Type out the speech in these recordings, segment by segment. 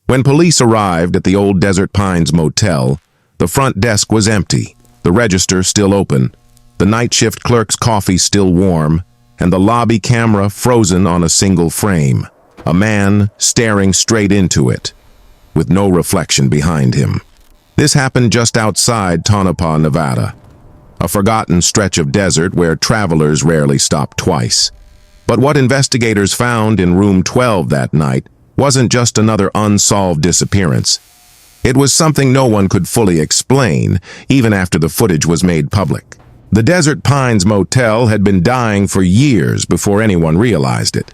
When police arrived at the old Desert Pines Motel, the front desk was empty, the register still open, the night shift clerk's coffee still warm, and the lobby camera frozen on a single frame, a man staring straight into it, with no reflection behind him. This happened just outside Tonopah, Nevada, a forgotten stretch of desert where travelers rarely stop twice. But what investigators found in room 12 that night wasn't just another unsolved disappearance. It was something no one could fully explain, even after the footage was made public. The Desert Pines Motel had been dying for years before anyone realized it.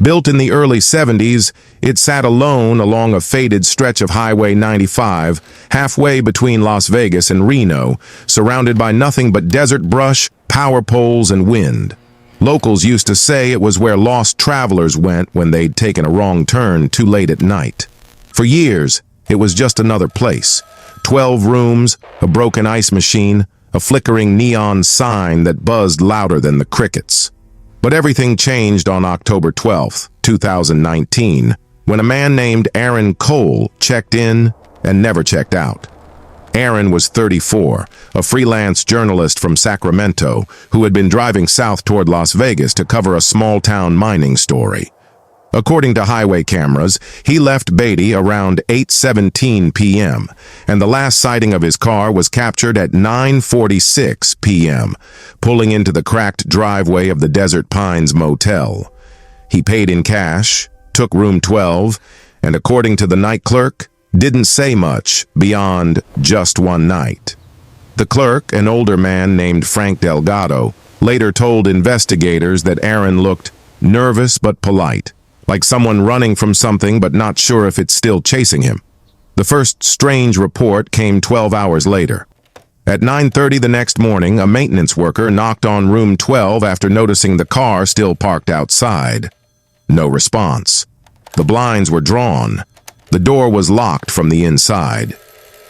Built in the early 70s, it sat alone along a faded stretch of Highway 95, halfway between Las Vegas and Reno, surrounded by nothing but desert brush, power poles, and wind. Locals used to say it was where lost travelers went when they'd taken a wrong turn too late at night. For years, it was just another place. 12 rooms, a broken ice machine, a flickering neon sign that buzzed louder than the crickets. But everything changed on October 12, 2019, when a man named Aaron Cole checked in and never checked out. Aaron was 34, a freelance journalist from Sacramento who had been driving south toward Las Vegas to cover a small-town mining story. According to highway cameras, he left Beatty around 8:17 p.m., and the last sighting of his car was captured at 9:46 p.m., pulling into the cracked driveway of the Desert Pines Motel. He paid in cash, took room 12, and according to the night clerk, didn't say much beyond just one night. The clerk, an older man named Frank Delgado, later told investigators that Aaron looked nervous but polite, like someone running from something but not sure if it's still chasing him. The first strange report came 12 hours later. At 9:30 the next morning, a maintenance worker knocked on room 12 after noticing the car still parked outside. No response. The blinds were drawn. The door was locked from the inside.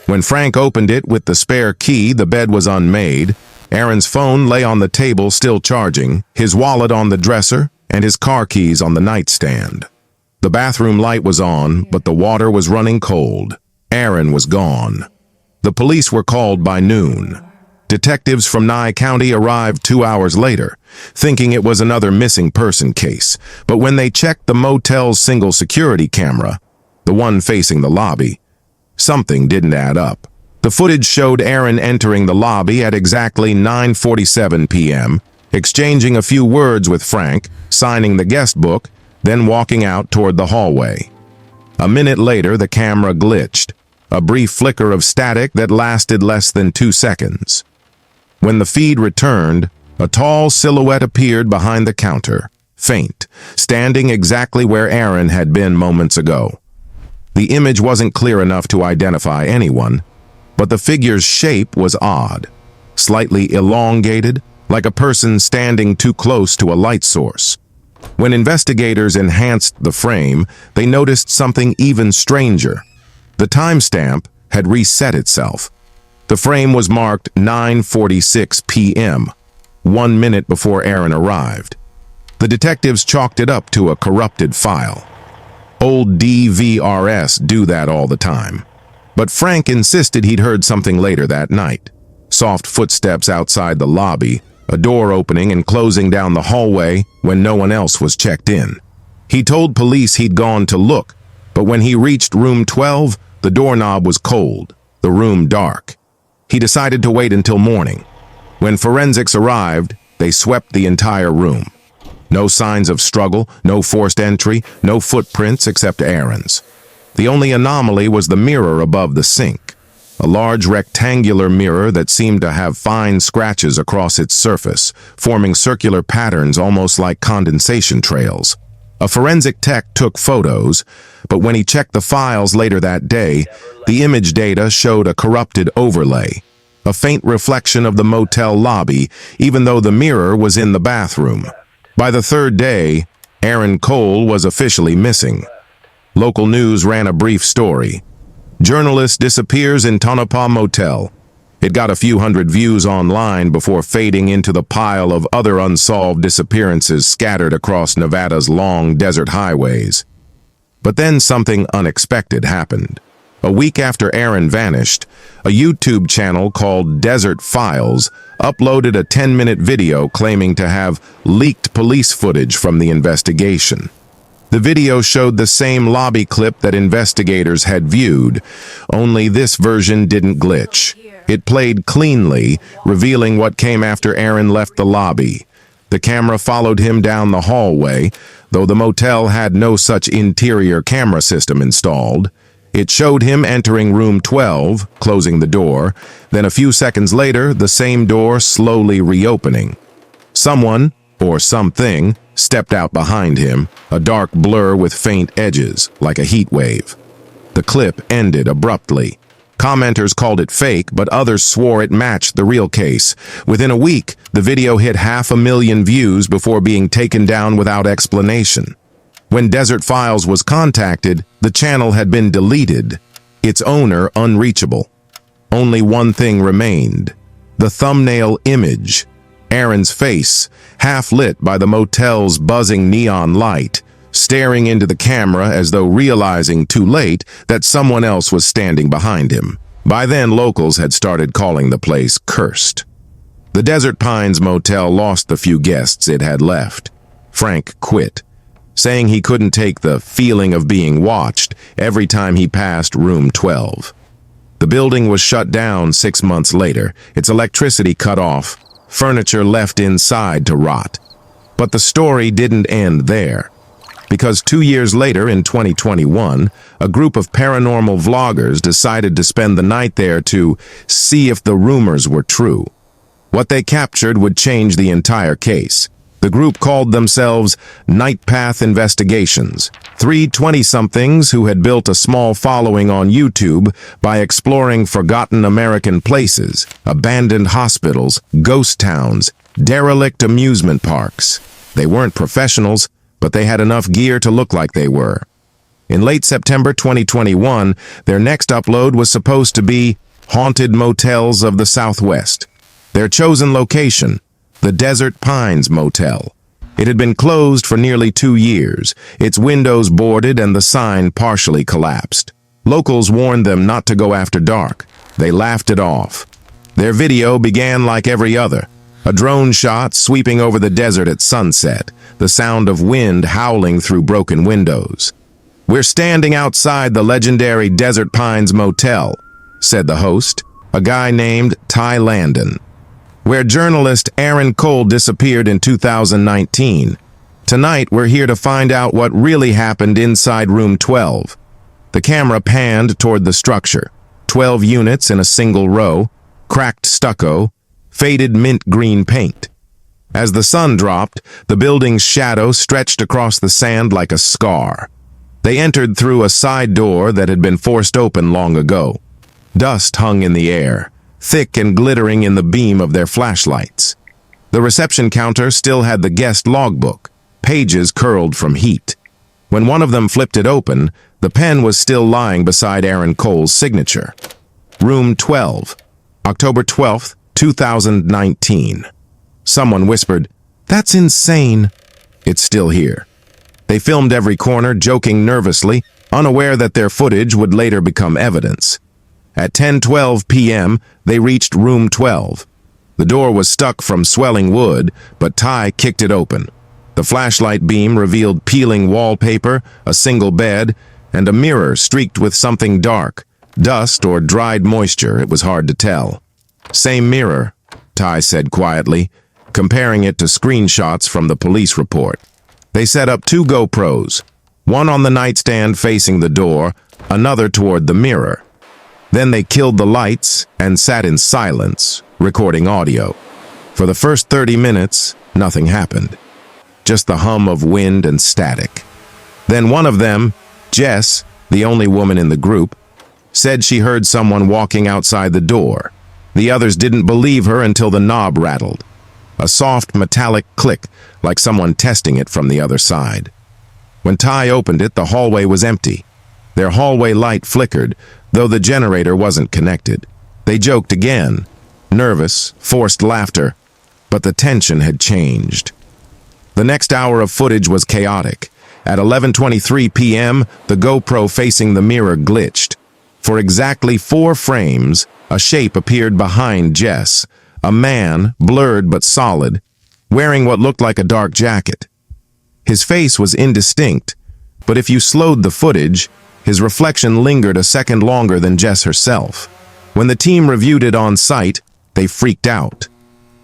When Frank opened it with the spare key, the bed was unmade. Aaron's phone lay on the table still charging, his wallet on the dresser, and his car keys on the nightstand. The bathroom light was on, but the water was running cold. Aaron was gone. The police were called by noon. Detectives from Nye County arrived 2 hours later, thinking it was another missing person case. But when they checked the motel's single security camera, the one facing the lobby, something didn't add up. The footage showed Aaron entering the lobby at exactly 9:47 p.m., exchanging a few words with Frank, signing the guest book, then walking out toward the hallway. A minute later, the camera glitched, a brief flicker of static that lasted less than 2 seconds. When the feed returned, a tall silhouette appeared behind the counter, faint, standing exactly where Aaron had been moments ago. The image wasn't clear enough to identify anyone, but the figure's shape was odd, slightly elongated, like a person standing too close to a light source. When investigators enhanced the frame, they noticed something even stranger. The timestamp had reset itself. The frame was marked 9:46 p.m., 1 minute before Aaron arrived. The detectives chalked it up to a corrupted file. Old DVRs do that all the time. But Frank insisted he'd heard something later that night. Soft footsteps outside the lobby, a door opening and closing down the hallway when no one else was checked in. He told police he'd gone to look, but when he reached room 12, the doorknob was cold, the room dark. He decided to wait until morning. When forensics arrived, they swept the entire room. No signs of struggle, no forced entry, no footprints except Aaron's. The only anomaly was the mirror above the sink, a large rectangular mirror that seemed to have fine scratches across its surface, forming circular patterns almost like condensation trails. A forensic tech took photos, but when he checked the files later that day, the image data showed a corrupted overlay, a faint reflection of the motel lobby, even though the mirror was in the bathroom. By the third day, Aaron Cole was officially missing. Local news ran a brief story. Journalist disappears in Tonopah Motel. It got a few hundred views online before fading into the pile of other unsolved disappearances scattered across Nevada's long desert highways. But then something unexpected happened. A week after Aaron vanished, a YouTube channel called Desert Files uploaded a 10-minute video claiming to have leaked police footage from the investigation. The video showed the same lobby clip that investigators had viewed, only this version didn't glitch. It played cleanly, revealing what came after Aaron left the lobby. The camera followed him down the hallway, though the motel had no such interior camera system installed. It showed him entering room 12, closing the door, then a few seconds later, the same door slowly reopening. Someone, or something, stepped out behind him, a dark blur with faint edges, like a heat wave. The clip ended abruptly. Commenters called it fake, but others swore it matched the real case. Within a week, the video hit 500,000 views before being taken down without explanation. When Desert Files was contacted, the channel had been deleted, its owner unreachable. Only one thing remained: the thumbnail image, Aaron's face, half lit by the motel's buzzing neon light, staring into the camera as though realizing too late that someone else was standing behind him. By then, locals had started calling the place cursed. The Desert Pines Motel lost the few guests it had left. Frank quit, saying he couldn't take the feeling of being watched every time he passed room 12. The building was shut down 6 months later, its electricity cut off, furniture left inside to rot. But the story didn't end there. Because 2 years later, in 2021, a group of paranormal vloggers decided to spend the night there to see if the rumors were true. What they captured would change the entire case. The group called themselves Night Path Investigations, three 20-somethings who had built a small following on YouTube by exploring forgotten American places, abandoned hospitals, ghost towns, derelict amusement parks. They weren't professionals, but they had enough gear to look like they were. In late September 2021, their next upload was supposed to be Haunted Motels of the Southwest. Their chosen location, the Desert Pines Motel. It had been closed for nearly 2 years, its windows boarded and the sign partially collapsed. Locals warned them not to go after dark. They laughed it off. Their video began like every other. A drone shot sweeping over the desert at sunset, the sound of wind howling through broken windows. "We're standing outside the legendary Desert Pines Motel," said the host, a guy named Ty Landon, "where journalist Aaron Cole disappeared in 2019. Tonight, we're here to find out what really happened inside room 12. The camera panned toward the structure. 12 units in a single row, cracked stucco, faded mint green paint. As the sun dropped, the building's shadow stretched across the sand like a scar. They entered through a side door that had been forced open long ago. Dust hung in the air, thick and glittering in the beam of their flashlights. The reception counter still had the guest logbook, pages curled from heat. When one of them flipped it open, the pen was still lying beside Aaron Cole's signature. Room 12, October 12th, 2019. Someone whispered, "That's insane." It's still here. They filmed every corner, joking nervously, unaware that their footage would later become evidence. At 10:12 p.m., they reached room 12. The door was stuck from swelling wood, but Ty kicked it open. The flashlight beam revealed peeling wallpaper, a single bed, and a mirror streaked with something dark. Dust or dried moisture, it was hard to tell. "Same mirror," Ty said quietly, comparing it to screenshots from the police report. They set up 2 GoPros, one on the nightstand facing the door, another toward the mirror. Then they killed the lights and sat in silence, recording audio. For the first 30 minutes, nothing happened. Just the hum of wind and static. Then one of them, Jess, the only woman in the group, said she heard someone walking outside the door. The others didn't believe her until the knob rattled. A soft metallic click, like someone testing it from the other side. When Ty opened it, the hallway was empty. Their hallway light flickered, though the generator wasn't connected. They joked again, nervous, forced laughter, but the tension had changed. The next hour of footage was chaotic. At 11:23 p.m., the GoPro facing the mirror glitched. For exactly 4 frames, a shape appeared behind Jess, a man, blurred but solid, wearing what looked like a dark jacket. His face was indistinct, but if you slowed the footage, his reflection lingered a second longer than Jess herself. When the team reviewed it on site, they freaked out.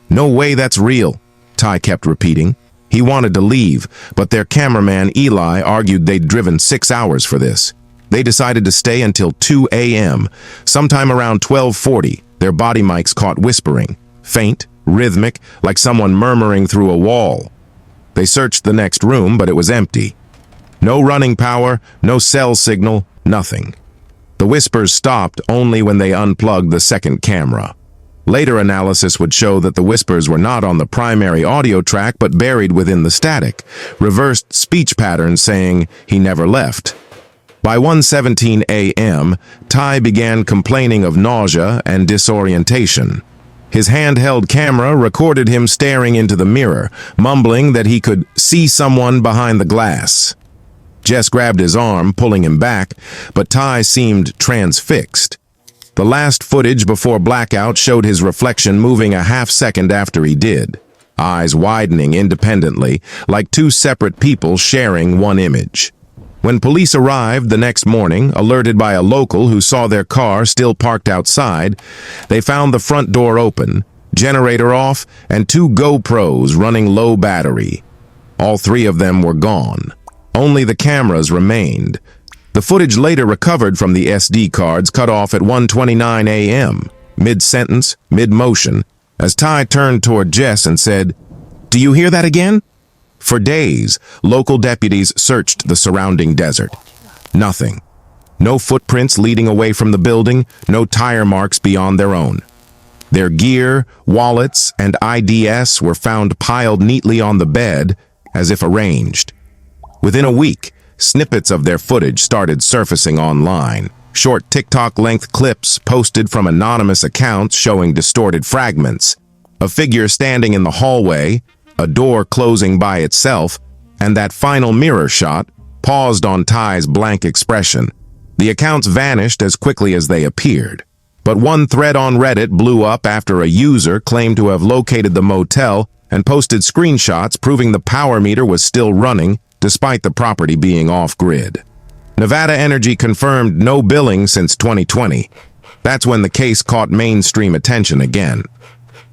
"No way that's real," Ty kept repeating. He wanted to leave, but their cameraman Eli argued they'd driven 6 hours for this. They decided to stay until 2 a.m. Sometime around 12:40, their body mics caught whispering, faint, rhythmic, like someone murmuring through a wall. They searched the next room, but it was empty. No running power, no cell signal, nothing. The whispers stopped only when they unplugged the second camera. Later analysis would show that the whispers were not on the primary audio track but buried within the static, reversed speech patterns saying he never left. By 1:17 a.m., Ty began complaining of nausea and disorientation. His handheld camera recorded him staring into the mirror, mumbling that he could see someone behind the glass. Jess grabbed his arm, pulling him back, but Ty seemed transfixed. The last footage before blackout showed his reflection moving a half-second after he did, eyes widening independently, like 2 separate people sharing one image. When police arrived the next morning, alerted by a local who saw their car still parked outside, they found the front door open, generator off, and 2 GoPros running low battery. All 3 of them were gone. Only the cameras remained. The footage later recovered from the SD cards cut off at 1:29 a.m., mid-sentence, mid-motion, as Ty turned toward Jess and said, "Do you hear that again?" For days, local deputies searched the surrounding desert. Nothing. No footprints leading away from the building, no tire marks beyond their own. Their gear, wallets, and IDs were found piled neatly on the bed, as if arranged. Within a week, snippets of their footage started surfacing online. Short TikTok-length clips posted from anonymous accounts showing distorted fragments. A figure standing in the hallway, a door closing by itself, and that final mirror shot paused on Ty's blank expression. The accounts vanished as quickly as they appeared. But one thread on Reddit blew up after a user claimed to have located the motel and posted screenshots proving the power meter was still running despite the property being off-grid. Nevada Energy confirmed no billing since 2020. That's when the case caught mainstream attention again.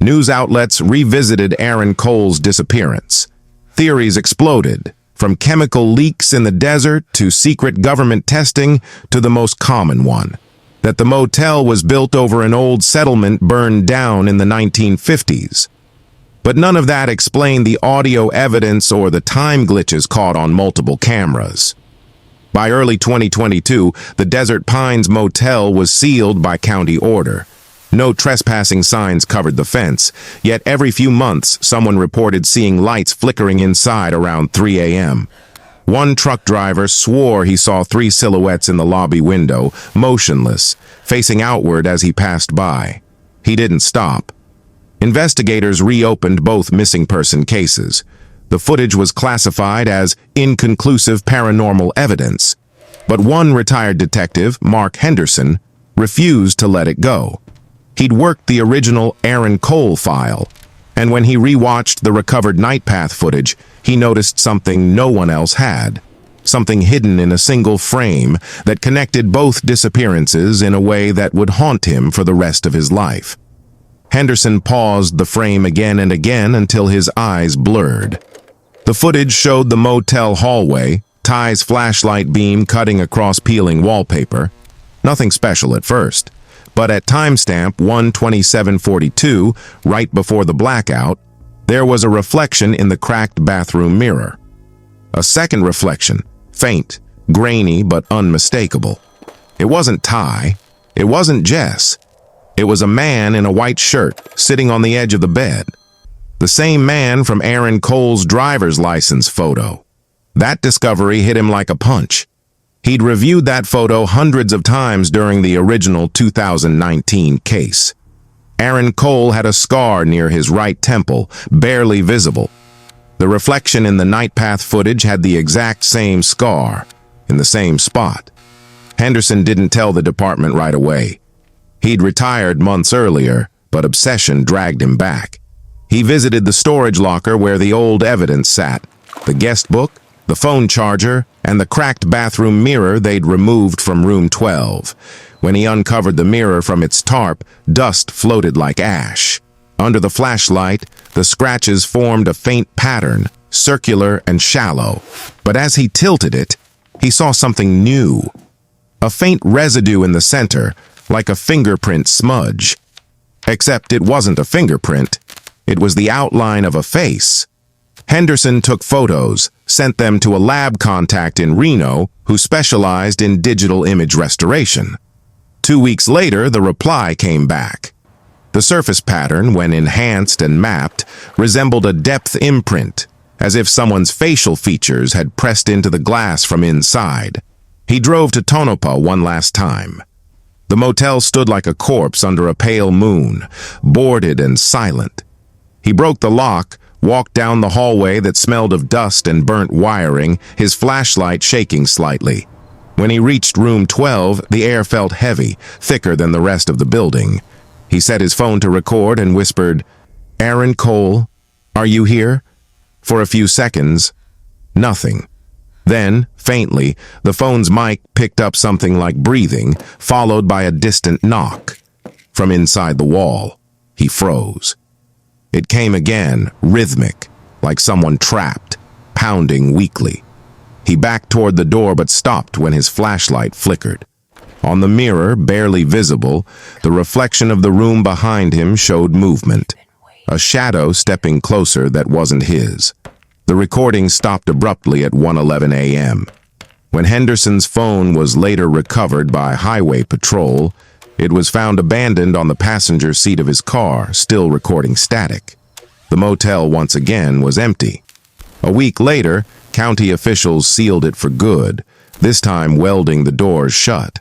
News outlets revisited Aaron Cole's disappearance. Theories exploded, from chemical leaks in the desert to secret government testing to the most common one, that the motel was built over an old settlement burned down in the 1950s. But none of that explained the audio evidence or the time glitches caught on multiple cameras. By early 2022, the Desert Pines Motel was sealed by county order. No trespassing signs covered the fence, yet every few months someone reported seeing lights flickering inside around 3 a.m. One truck driver swore he saw 3 silhouettes in the lobby window, motionless, facing outward as he passed by. He didn't stop. Investigators reopened both missing person cases. The footage was classified as inconclusive paranormal evidence, but one retired detective, Mark Henderson, refused to let it go. He'd worked the original Aaron Cole file, and when he rewatched the recovered night path footage, he noticed something no one else had, something hidden in a single frame that connected both disappearances in a way that would haunt him for the rest of his life. Henderson paused the frame again and again until his eyes blurred. The footage showed the motel hallway, Ty's flashlight beam cutting across peeling wallpaper. Nothing special at first, but at timestamp 1:27:42, right before the blackout, there was a reflection in the cracked bathroom mirror. A second reflection, faint, grainy but unmistakable. It wasn't Ty. It wasn't Jess. It was a man in a white shirt sitting on the edge of the bed. The same man from Aaron Cole's driver's license photo. That discovery hit him like a punch. He'd reviewed that photo hundreds of times during the original 2019 case. Aaron Cole had a scar near his right temple, barely visible. The reflection in the night path footage had the exact same scar, in the same spot. Henderson didn't tell the department right away. He'd retired months earlier, but obsession dragged him back. He visited the storage locker where the old evidence sat, the guest book, the phone charger, and the cracked bathroom mirror they'd removed from room 12. When he uncovered the mirror from its tarp, dust floated like ash. Under the flashlight, the scratches formed a faint pattern, circular and shallow. But as he tilted it, he saw something new. A faint residue in the center, like a fingerprint smudge. Except it wasn't a fingerprint. It was the outline of a face. Henderson took photos, sent them to a lab contact in Reno who specialized in digital image restoration. 2 weeks later, the reply came back. The surface pattern, when enhanced and mapped, resembled a depth imprint, as if someone's facial features had pressed into the glass from inside. He drove to Tonopah one last time. The motel stood like a corpse under a pale moon, boarded and silent. He broke the lock, walked down the hallway that smelled of dust and burnt wiring, his flashlight shaking slightly. When he reached room 12, the air felt heavy, thicker than the rest of the building. He set his phone to record and whispered, "Aaron Cole, are you here?" For a few seconds, nothing. Then, faintly, the phone's mic picked up something like breathing, followed by a distant knock. From inside the wall, he froze. It came again, rhythmic, like someone trapped, pounding weakly. He backed toward the door but stopped when his flashlight flickered. On the mirror, barely visible, the reflection of the room behind him showed movement. A shadow stepping closer that wasn't his. The recording stopped abruptly at 1:11 a.m. When Henderson's phone was later recovered by highway patrol, it was found abandoned on the passenger seat of his car, still recording static. The motel once again was empty. A week later, county officials sealed it for good, this time welding the doors shut.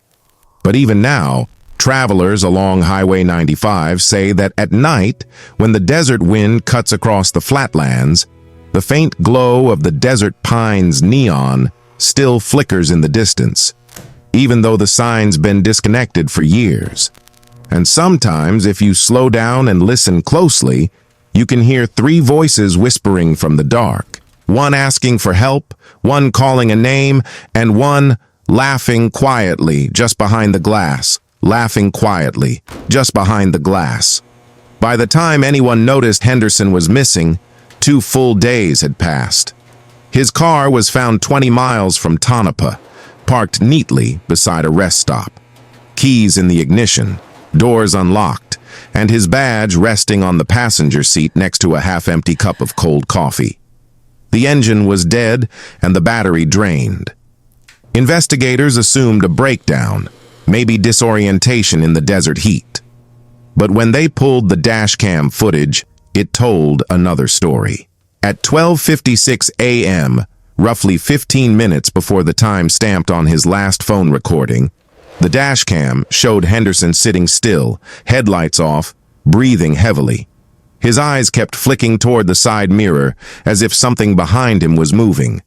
But even now, travelers along Highway 95 say that at night, when the desert wind cuts across the flatlands, the faint glow of the Desert Pines neon still flickers in the distance, even though the sign's been disconnected for years. And sometimes, if you slow down and listen closely, you can hear 3 voices whispering from the dark. One asking for help, one calling a name, and one laughing quietly just behind the glass. Laughing quietly just behind the glass. By the time anyone noticed Henderson was missing, 2 full days had passed. His car was found 20 miles from Tonopah, parked neatly beside a rest stop. Keys in the ignition, doors unlocked, and his badge resting on the passenger seat next to a half-empty cup of cold coffee. The engine was dead and the battery drained. Investigators assumed a breakdown, maybe disorientation in the desert heat. But when they pulled the dashcam footage, it told another story. At 12:56 a.m., roughly 15 minutes before the time stamped on his last phone recording, the dashcam showed Henderson sitting still, headlights off, breathing heavily. His eyes kept flicking toward the side mirror, as if something behind him was moving.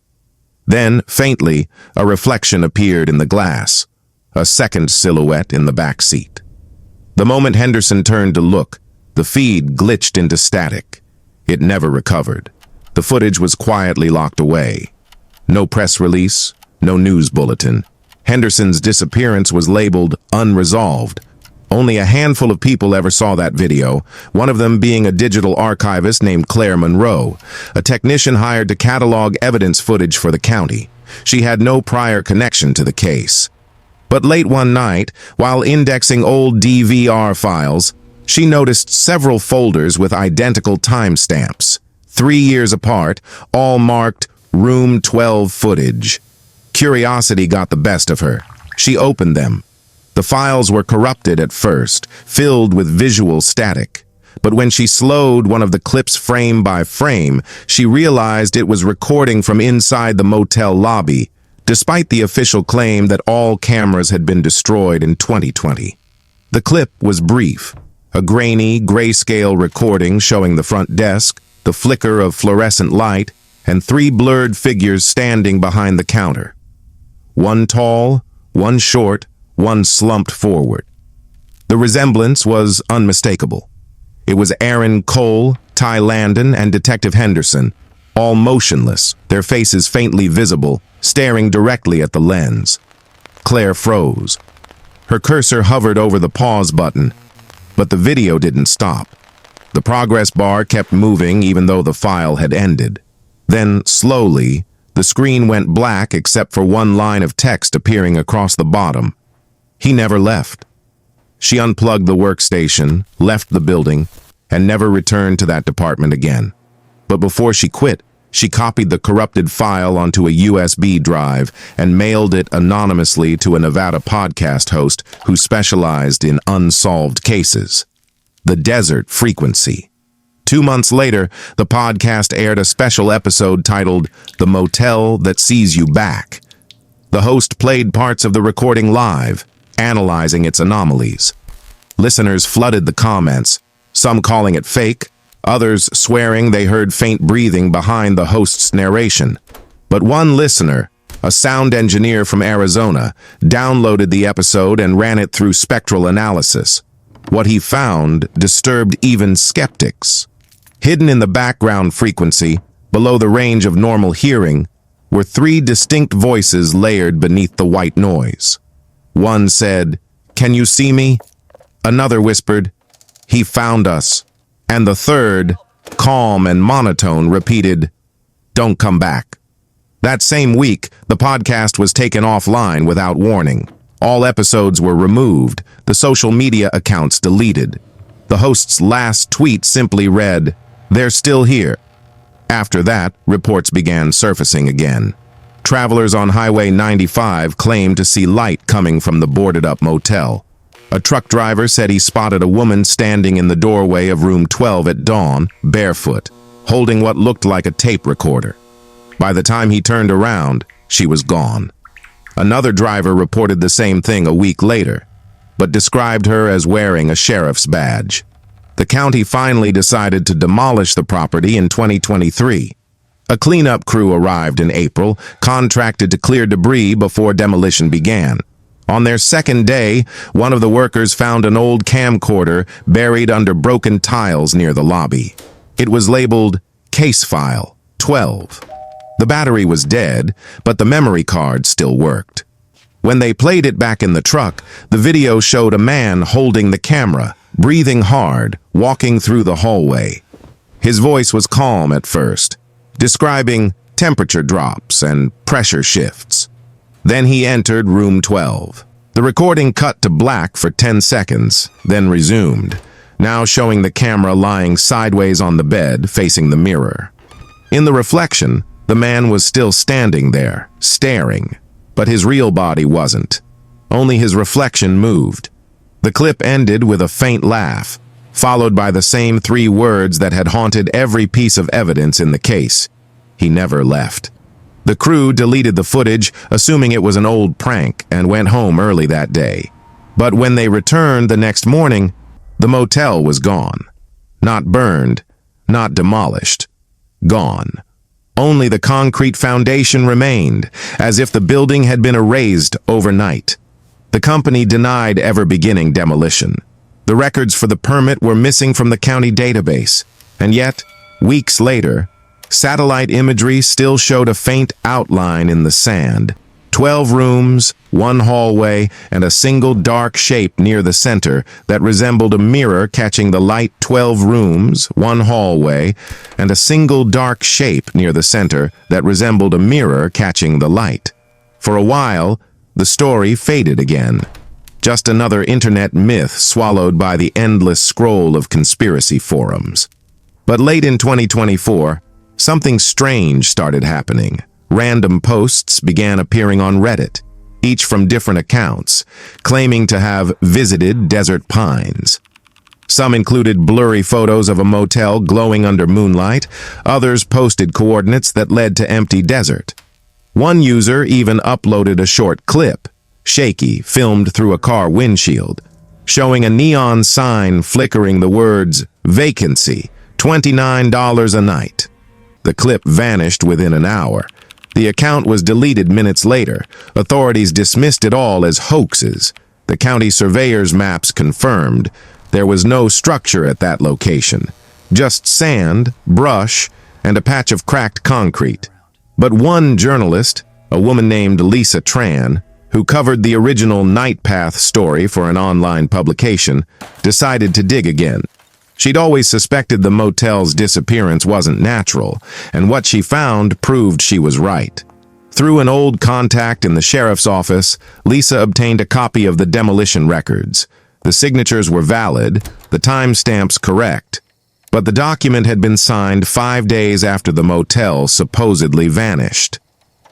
Then, faintly, a reflection appeared in the glass, a second silhouette in the back seat. The moment Henderson turned to look, the feed glitched into static. It never recovered. The footage was quietly locked away. No press release, no news bulletin. Henderson's disappearance was labeled unresolved. Only a handful of people ever saw that video, one of them being a digital archivist named Claire Monroe, a technician hired to catalog evidence footage for the county. She had no prior connection to the case. But late one night, while indexing old DVR files, she noticed several folders with identical timestamps, 3 years apart, all marked Room 12 footage. Curiosity got the best of her. She opened them. The files were corrupted at first, filled with visual static. But when she slowed one of the clips frame by frame, she realized it was recording from inside the motel lobby, despite the official claim that all cameras had been destroyed in 2020. The clip was brief, a grainy, grayscale recording showing the front desk, the flicker of fluorescent light, and 3 blurred figures standing behind the counter. One tall, one short, one slumped forward. The resemblance was unmistakable. It was Aaron Cole, Ty Landon, and Detective Henderson, all motionless, their faces faintly visible, staring directly at the lens. Claire froze. Her cursor hovered over the pause button, but the video didn't stop. The progress bar kept moving even though the file had ended. Then, slowly, the screen went black except for one line of text appearing across the bottom. He never left. She unplugged the workstation, left the building, and never returned to that department again. But before she quit, she copied the corrupted file onto a USB drive and mailed it anonymously to a Nevada podcast host who specialized in unsolved cases. The Desert Frequency. 2 months later, the podcast aired a special episode titled The Motel That Sees You Back. The host played parts of the recording live, analyzing its anomalies. Listeners flooded the comments, some calling it fake, others swearing they heard faint breathing behind the host's narration. But one listener, a sound engineer from Arizona, downloaded the episode and ran it through spectral analysis. What he found disturbed even skeptics. Hidden in the background frequency, below the range of normal hearing, were 3 distinct voices layered beneath the white noise. One said, "Can you see me?" Another whispered, "He found us." And the third, calm and monotone, repeated, "Don't come back." That same week, the podcast was taken offline without warning. All episodes were removed, the social media accounts deleted. The host's last tweet simply read, "They're still here." After that, reports began surfacing again. Travelers on Highway 95 claimed to see light coming from the boarded-up motel. A truck driver said he spotted a woman standing in the doorway of room 12 at dawn, barefoot, holding what looked like a tape recorder. By the time he turned around, she was gone. Another driver reported the same thing a week later, but described her as wearing a sheriff's badge. The county finally decided to demolish the property in 2023. A cleanup crew arrived in April, contracted to clear debris before demolition began. On their second day, one of the workers found an old camcorder buried under broken tiles near the lobby. It was labeled Case File 12. The battery was dead, but the memory card still worked. When they played it back in the truck, the video showed a man holding the camera, breathing hard, walking through the hallway. His voice was calm at first, describing temperature drops and pressure shifts. Then he entered room 12. The recording cut to black for 10 seconds, then resumed, now showing the camera lying sideways on the bed, facing the mirror. In the reflection, the man was still standing there, staring, but his real body wasn't. Only his reflection moved. The clip ended with a faint laugh, followed by the same 3 words that had haunted every piece of evidence in the case. He never left. The crew deleted the footage, assuming it was an old prank, and went home early that day. But when they returned the next morning, the motel was gone. Not burned, not demolished. Gone. Only the concrete foundation remained, as if the building had been erased overnight. The company denied ever beginning demolition. The records for the permit were missing from the county database, and yet, weeks later, satellite imagery still showed a faint outline in the sand. 12 rooms, 1 hallway, and a single dark shape near the center that resembled a mirror catching the light. 12 rooms, 1 hallway, and a single dark shape near the center that resembled a mirror catching the light. For a while, the story faded again. Just another internet myth swallowed by the endless scroll of conspiracy forums. But late in 2024, something strange started happening. Random posts began appearing on Reddit, each from different accounts, claiming to have visited Desert Pines. Some included blurry photos of a motel glowing under moonlight, others posted coordinates that led to empty desert. One user even uploaded a short clip, shaky, filmed through a car windshield, showing a neon sign flickering the words, "Vacancy, $29 a night." The clip vanished within an hour. The account was deleted minutes later. Authorities dismissed it all as hoaxes. The county surveyor's maps confirmed there was no structure at that location. Just sand, brush, and a patch of cracked concrete. But one journalist, a woman named Lisa Tran, who covered the original Night Path story for an online publication, decided to dig again. She'd always suspected the motel's disappearance wasn't natural, and what she found proved she was right. Through an old contact in the sheriff's office, Lisa obtained a copy of the demolition records. The signatures were valid, the timestamps correct, but the document had been signed 5 days after the motel supposedly vanished.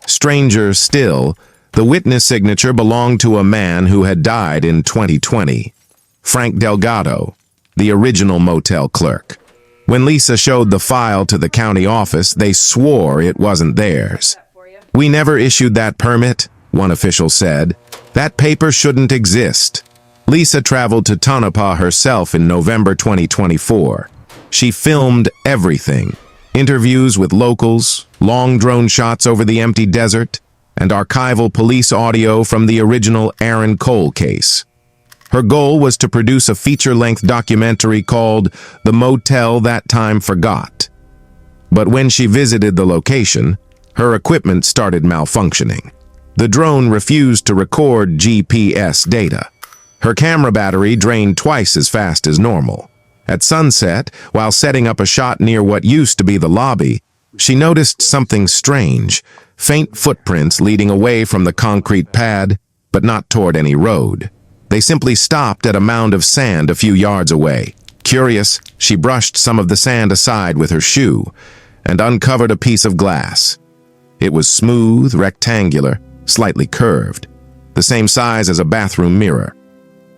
Stranger still, the witness signature belonged to a man who had died in 2020, Frank Delgado, the original motel clerk. When Lisa showed the file to the county office, they swore it wasn't theirs. "We never issued that permit," one official said. "That paper shouldn't exist." Lisa traveled to Tonopah herself in November 2024. She filmed everything: interviews with locals, long drone shots over the empty desert, and archival police audio from the original Aaron Cole case. Her goal was to produce a feature-length documentary called The Motel That Time Forgot. But when she visited the location, her equipment started malfunctioning. The drone refused to record GPS data. Her camera battery drained twice as fast as normal. At sunset, while setting up a shot near what used to be the lobby, she noticed something strange: faint footprints leading away from the concrete pad, but not toward any road. They simply stopped at a mound of sand a few yards away. Curious, she brushed some of the sand aside with her shoe and uncovered a piece of glass. It was smooth, rectangular, slightly curved, the same size as a bathroom mirror.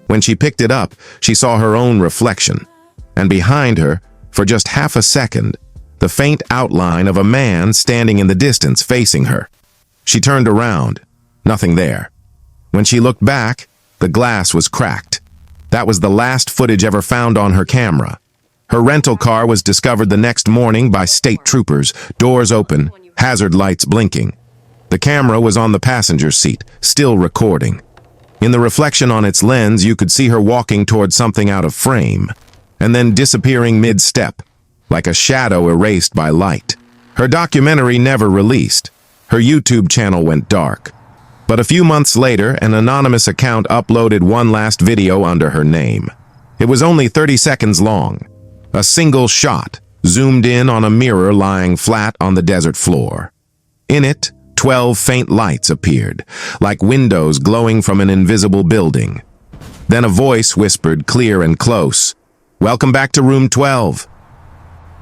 When she picked it up, she saw her own reflection, and behind her, for just half a second, the faint outline of a man standing in the distance facing her. She turned around. Nothing there. When she looked back, the glass was cracked. That was the last footage ever found on her camera. Her rental car was discovered the next morning by state troopers, doors open, hazard lights blinking. The camera was on the passenger seat, still recording. In the reflection on its lens, you could see her walking toward something out of frame, and then disappearing mid-step, like a shadow erased by light. Her documentary never released. Her YouTube channel went dark. But a few months later, an anonymous account uploaded one last video under her name. It was only 30 seconds long. A single shot, zoomed in on a mirror lying flat on the desert floor. In it, 12 faint lights appeared, like windows glowing from an invisible building. Then a voice whispered clear and close, "Welcome back to room 12."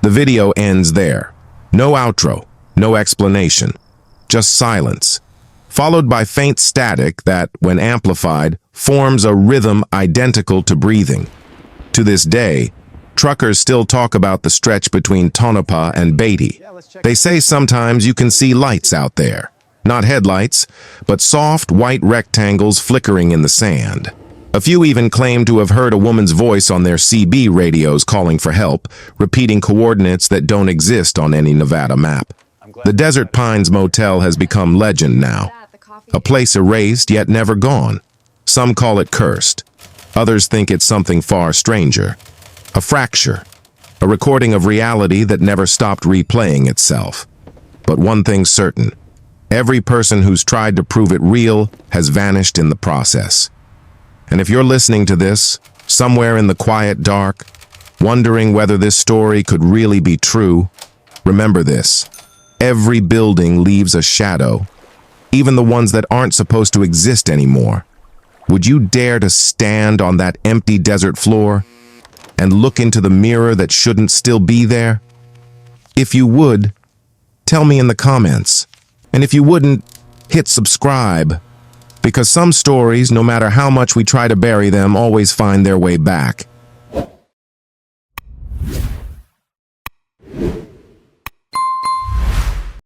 The video ends there. No outro, no explanation, just silence, followed by faint static that, when amplified, forms a rhythm identical to breathing. To this day, truckers still talk about the stretch between Tonopah and Beatty. They say sometimes you can see lights out there. Not headlights, but soft white rectangles flickering in the sand. A few even claim to have heard a woman's voice on their CB radios calling for help, repeating coordinates that don't exist on any Nevada map. The Desert Pines Motel has become legend now. A place erased yet never gone. Some call it cursed. Others think it's something far stranger. A fracture. A recording of reality that never stopped replaying itself. But one thing's certain. Every person who's tried to prove it real has vanished in the process. And if you're listening to this, somewhere in the quiet dark, wondering whether this story could really be true, remember this. Every building leaves a shadow, even the ones that aren't supposed to exist anymore. Would you dare to stand on that empty desert floor and look into the mirror that shouldn't still be there? If you would, tell me in the comments. And if you wouldn't, hit subscribe. Because some stories, no matter how much we try to bury them, always find their way back.